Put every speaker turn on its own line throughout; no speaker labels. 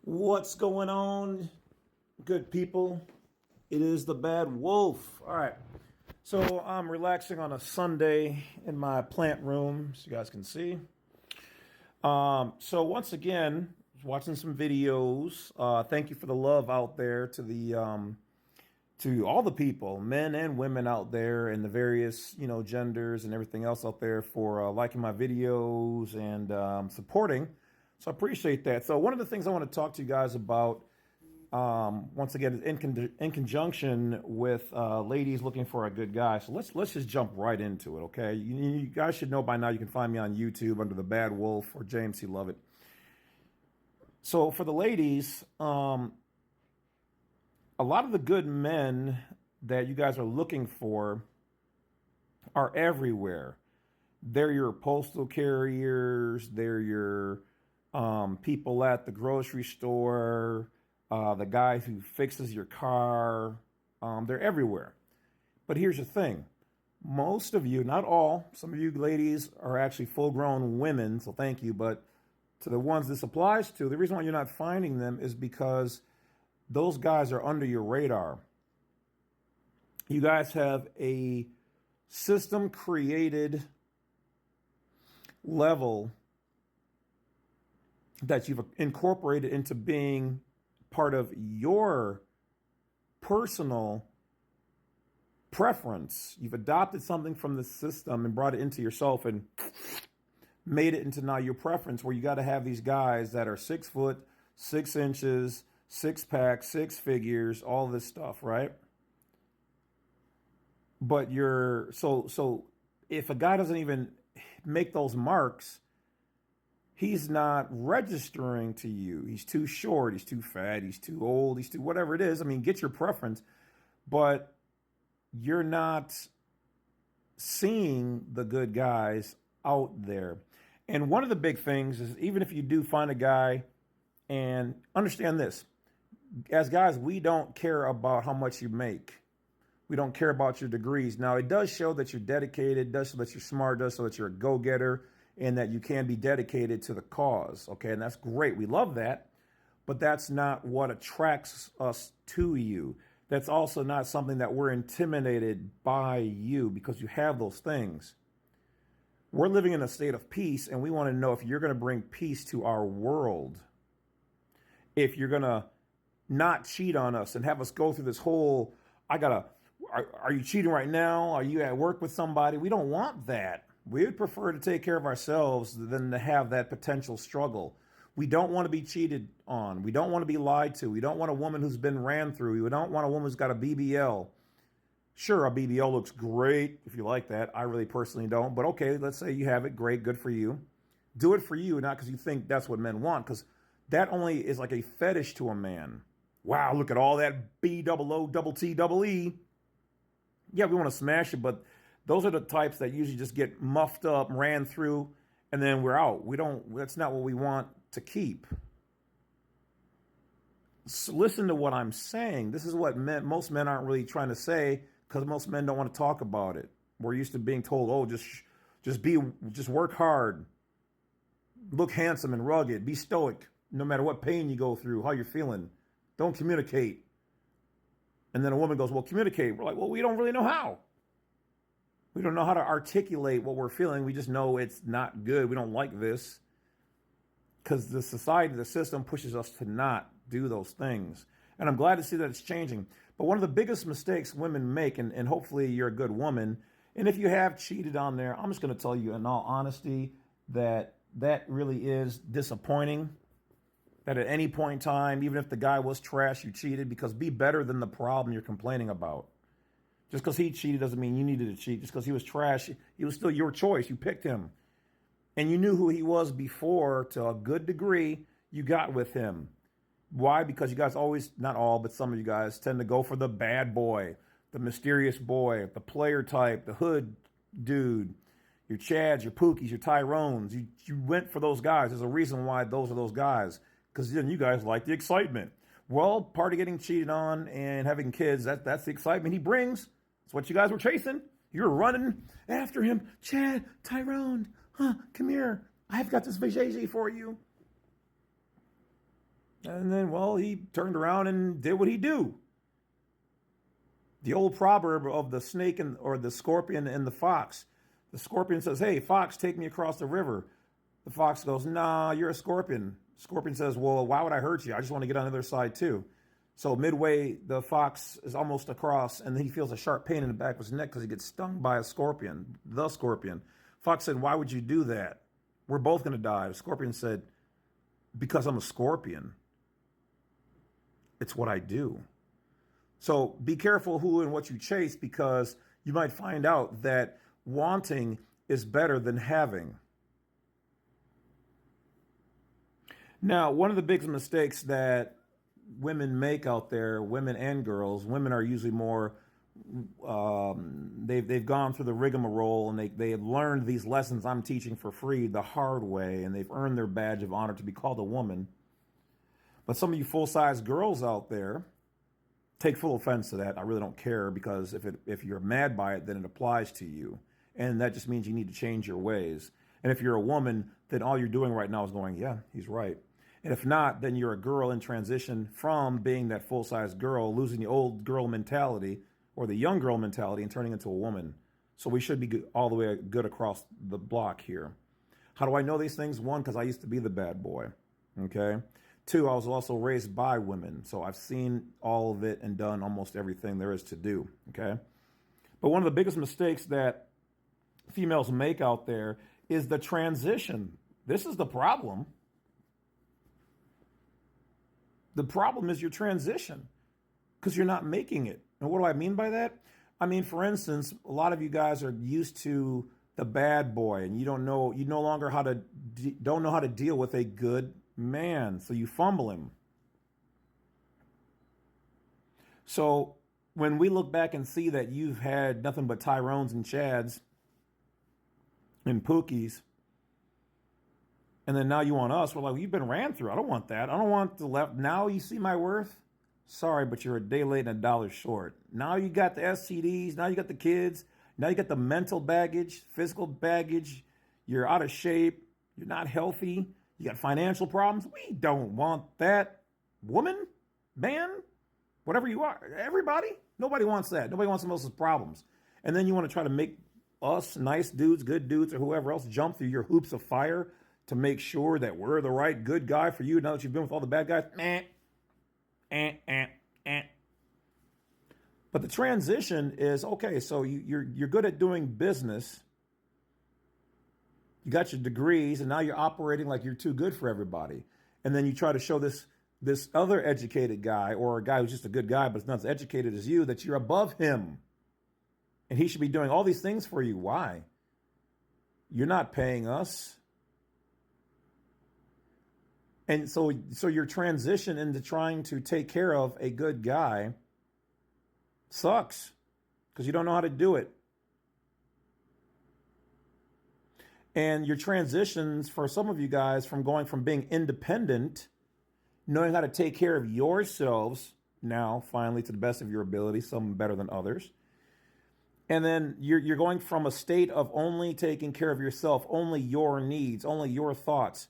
What's going on, good people? It is the Badwolf. All right. So I'm relaxing on a Sunday in my plant room, so you guys can see. So once again, watching some videos. Thank you for the love out there to the to all the people, men and women out there, and the various genders and everything else out there for liking my videos and supporting. So I appreciate that. So one of the things I want to talk to you guys about, once again, is in conjunction with ladies looking for a good guy. So let's just jump right into it, okay? You guys should know by now you can find me on YouTube under the Badwolf or C Lovett. So for the ladies, a lot of the good men that you guys are looking for are everywhere. They're your postal carriers. They're your people at the grocery store, the guy who fixes your car. They're everywhere. But here's the thing. Most of you, not all, some of you ladies are actually full-grown women, so thank you. But to the ones this applies to, the reason why you're not finding them is because those guys are under your radar. You guys have a system created level that you've incorporated into being part of your personal preference. You've adopted something from the system and brought it into yourself and made it into now your preference, where you got to have these guys that are 6 foot, 6 inches, 6-pack, 6 figures, all this stuff, right? But so if a guy doesn't even make those marks, he's not registering to you. He's too short, he's too fat, he's too old, he's too whatever it is. I mean, get your preference, but you're not seeing the good guys out there. And one of the big things is, even if you do find a guy, and understand this, as guys, we don't care about how much you make. We don't care about your degrees. Now, it does show that you're dedicated, does show that you're smart, does show that you're a go-getter, and that you can be dedicated to the cause, okay? And that's great. We love that, but that's not what attracts us to you. That's also not something that we're intimidated by you, because you have those things. We're living in a state of peace, and we want to know if you're going to bring peace to our world. If you're going to not cheat on us and have us go through this whole, are you cheating right now? Are you at work with somebody? We don't want that. We would prefer to take care of ourselves than to have that potential struggle. We don't want to be cheated on. We don't want to be lied to. We don't want a woman who's been ran through. We don't want a woman who's got a BBL. Sure, a BBL looks great if you like that. I really personally don't. But okay, let's say you have it. Great, good for you. Do it for you, not because you think that's what men want, because that only is like a fetish to a man. Wow, look at all that B-double-O, double-T, double-E. Yeah, we want to smash it, but those are the types that usually just get muffed up, ran through, and then we're out. That's not what we want to keep. So listen to what I'm saying. This is what most men aren't really trying to say, because most men don't want to talk about it. We're used to being told, oh, just work hard, look handsome and rugged, be stoic, no matter what pain you go through, how you're feeling. Don't communicate. And then a woman goes, well, communicate. We're like, well, we don't really know how. We don't know how to articulate what we're feeling. We just know it's not good. We don't like this, because the society, the system pushes us to not do those things. And I'm glad to see that it's changing. But one of the biggest mistakes women make, and hopefully you're a good woman, and if you have cheated on there, I'm just going to tell you in all honesty that really is disappointing. That at any point in time, even if the guy was trash, you cheated, because be better than the problem you're complaining about. Just because he cheated doesn't mean you needed to cheat. Just because he was trash, he was still your choice. You picked him. And you knew who he was before to a good degree. You got with him. Why? Because you guys always, not all, but some of you guys tend to go for the bad boy, the mysterious boy, the player type, the hood dude, your Chads, your Pookies, your Tyrones. You went for those guys. There's a reason why those are those guys. Because then you guys like the excitement. Well, part of getting cheated on and having kids, that's the excitement he brings. That's what you guys were chasing. You were running after him. Chad, Tyrone, come here. I've got this vajayjay for you. And then, well, he turned around and did what he do. The old proverb of the snake or the scorpion and the fox. The scorpion says, "Hey, fox, take me across the river." The fox goes, "Nah, you're a scorpion." Scorpion says, "Well, why would I hurt you? I just want to get on the other side too." So midway, the fox is almost across, and then he feels a sharp pain in the back of his neck because he gets stung by a scorpion, the scorpion. Fox said, "Why would you do that? We're both going to die." The scorpion said, "Because I'm a scorpion. It's what I do." So be careful who and what you chase, because you might find out that wanting is better than having. Now, one of the big mistakes that women make out there, women and girls, women are usually more, they've gone through the rigmarole, and they have learned these lessons I'm teaching for free the hard way, and they've earned their badge of honor to be called a woman. But some of you full-size girls out there take full offense to that. I really don't care, because if you're mad by it, then it applies to you. And that just means you need to change your ways. And if you're a woman, then all you're doing right now is going, "Yeah, he's right." And if not, then you're a girl in transition from being that full-size girl, losing the old girl mentality or the young girl mentality and turning into a woman. So we should be good, all the way good across the block here. How do I know these things? One, because I used to be the bad boy. Okay. Two, I was also raised by women. So I've seen all of it and done almost everything there is to do. Okay. But one of the biggest mistakes that females make out there is the transition. This is the problem. The problem is your transition, because you're not making it. And what do I mean by that? I mean, for instance, a lot of you guys are used to the bad boy, and you don't know how to deal with a good man, so you fumble him. So when we look back and see that you've had nothing but Tyrones and Chads and Pookies, and then now you want us, we're like, "You've been ran through. I don't want that. I don't want the left. Now you see my worth? Sorry, but you're a day late and $1 short. Now you got the STDs. Now you got the kids. Now you got the mental baggage, physical baggage. You're out of shape. You're not healthy. You got financial problems. We don't want that. Woman, man, whatever you are, everybody, nobody wants that. Nobody wants someone else's problems. And then you want to try to make us nice dudes, good dudes, or whoever else jump through your hoops of fire to make sure that we're the right good guy for you now that you've been with all the bad guys. But the transition is, okay, so you're good at doing business. You got your degrees, and now you're operating like you're too good for everybody. And then you try to show this other educated guy, or a guy who's just a good guy but is not as educated as you, that you're above him. And he should be doing all these things for you. Why? You're not paying us. And so your transition into trying to take care of a good guy sucks, because you don't know how to do it. And your transitions for some of you guys from going from being independent, knowing how to take care of yourselves now, finally, to the best of your ability, some better than others. And then you're going from a state of only taking care of yourself, only your needs, only your thoughts,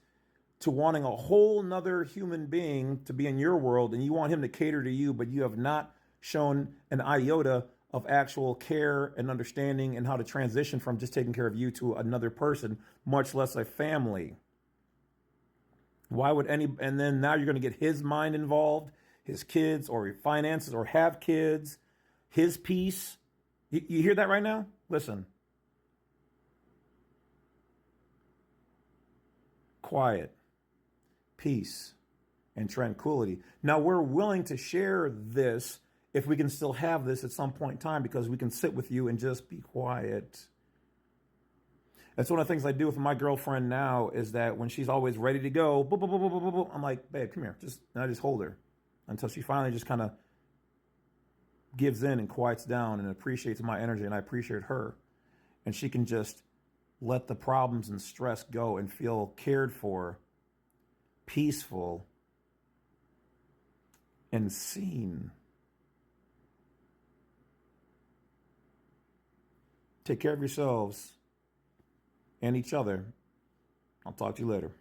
to wanting a whole nother human being to be in your world, and you want him to cater to you, but you have not shown an iota of actual care and understanding and how to transition from just taking care of you to another person, much less a family. Why would and then now you're going to get his mind involved, his kids, or your finances, or have kids, his peace. You hear that right now? Listen. Quiet, peace, and tranquility. Now, we're willing to share this if we can still have this at some point in time, because we can sit with you and just be quiet. That's one of the things I do with my girlfriend now, is that when she's always ready to go, boop, boop, boop, boop, boop, boop, I'm like, "Babe, come here." And I just hold her until she finally just kind of gives in and quiets down and appreciates my energy, and I appreciate her. And she can just let the problems and stress go and feel cared for, peaceful, and seen. Take care of yourselves and each other. I'll talk to you later.